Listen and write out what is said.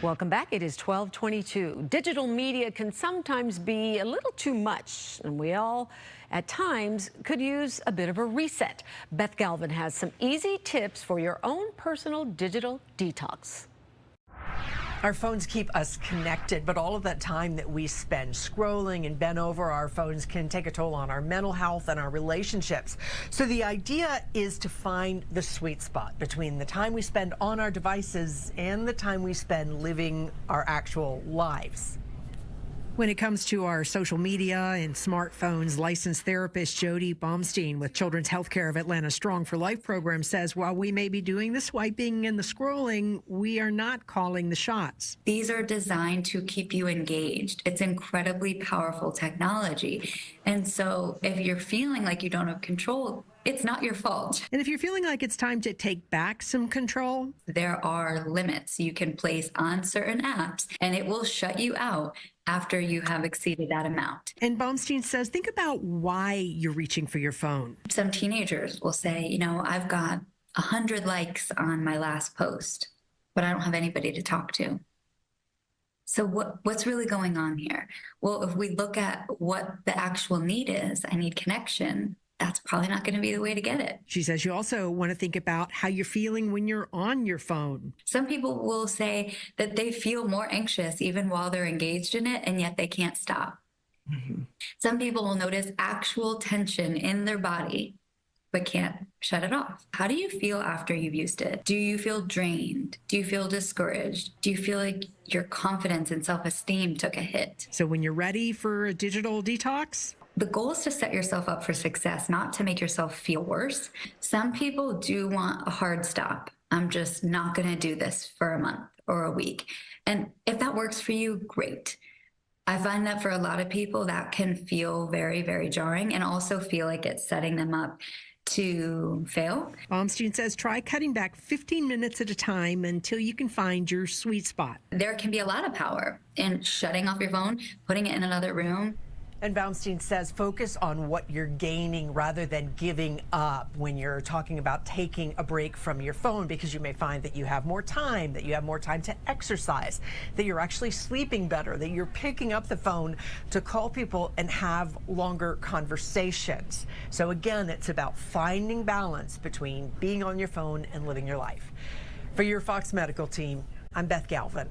Welcome back. It is 12:22. Digital media can sometimes be a little too much, and we all, at times, could use a bit of a reset. Beth Galvin has some easy tips for your own personal digital detox. Our phones keep us connected, but all of that time that we spend scrolling and bent over our phones can take a toll on our mental health and our relationships. So the idea is to find the sweet spot between the time we spend on our devices and the time we spend living our actual lives. When it comes to our social media and smartphones, licensed therapist Jody Baumstein with Children's Healthcare of Atlanta's Strong for Life program says while we may be doing the swiping and the scrolling, we are not calling the shots. These are designed to keep you engaged. It's incredibly powerful technology. And so if you're feeling like you don't have control, it's not your fault. And if you're feeling like it's time to take back some control, there are limits you can place on certain apps, and it will shut you out after you have exceeded that amount. And Baumstein says, think about why you're reaching for your phone. Some teenagers will say, you know, I've got 100 likes on my last post, but I don't have anybody to talk to. So what's really going on here? Well, if we look at what the actual need is, I need connection, that's probably not going to be the way to get it. She says you also want to think about how you're feeling when you're on your phone. Some people will say that they feel more anxious even while they're engaged in it, and yet they can't stop. Some people will notice actual tension in their body, but can't shut it off. How do you feel after you've used it? Do you feel drained? Do you feel discouraged? Do you feel like your confidence and self-esteem took a hit? So when you're ready for a digital detox, the goal is to set yourself up for success, not to make yourself feel worse. Some people do want a hard stop. I'm just not going to do this for a month or a week. And if that works for you, great. I find that for a lot of people, that can feel very, very jarring and also feel like it's setting them up to fail. Baumstein says try cutting back 15 minutes at a time until you can find your sweet spot. There can be a lot of power in shutting off your phone, putting it in another room. And Baumstein says focus on what you're gaining rather than giving up when you're talking about taking a break from your phone, because you may find that you have more time, that you have more time to exercise, that you're actually sleeping better, that you're picking up the phone to call people and have longer conversations. So again, it's about finding balance between being on your phone and living your life. For your Fox Medical team, I'm Beth Galvin.